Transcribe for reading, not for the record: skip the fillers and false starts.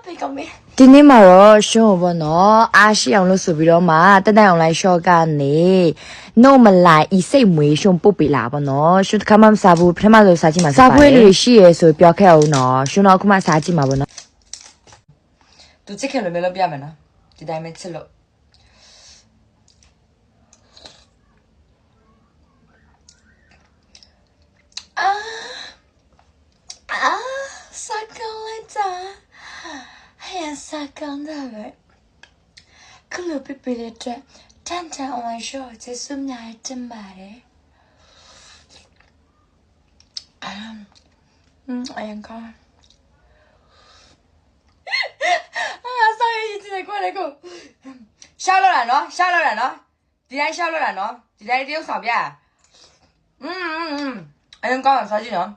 被搞没。ဒီနေ့မှာတော့ရှုံးဘောနော်အားရှိအောင်လို့ဆိုပြီးတော့မှတက်တက်အောင်လိုက်ရှော့ကနေနို့မလိုက်ဤစိတ်မွေးရှုံးပုတ်ပေးလာဘောနော်ရှုံးတစ်ခါမှမစားဘူးပထမဆုံးစားကြည့်မှာစားဖွေးလေးရှိရဲဆိုပြောခဲ့အောင်နော်ရှုံးတော့အခုမှစားကြည့်မှာဘောနော်သူချစ်ခင်လိုမျိုးလုပ်ပြမယ်နော်ဒီတိုင်းပဲချစ်လို့စားကောင်းလိုက်တာဟဲ့စားကောင်းတာပဲခလုတ်ပြပြတဲ့အတွက်တန်တန်အောင်ရှော့ကျေးဇူးများတင်ပါတယ်အရင်ကဆောက်ရည်ကြည့်တယ်ကွာလေကိုရှာလို့လားနော်ရှာလို့လားနော်ဒီတိုင်းရှာလို့လားနော်ဒီတိုင်းတရုပ်ဆောင်ပြအရင်ကစားကြည့်နော်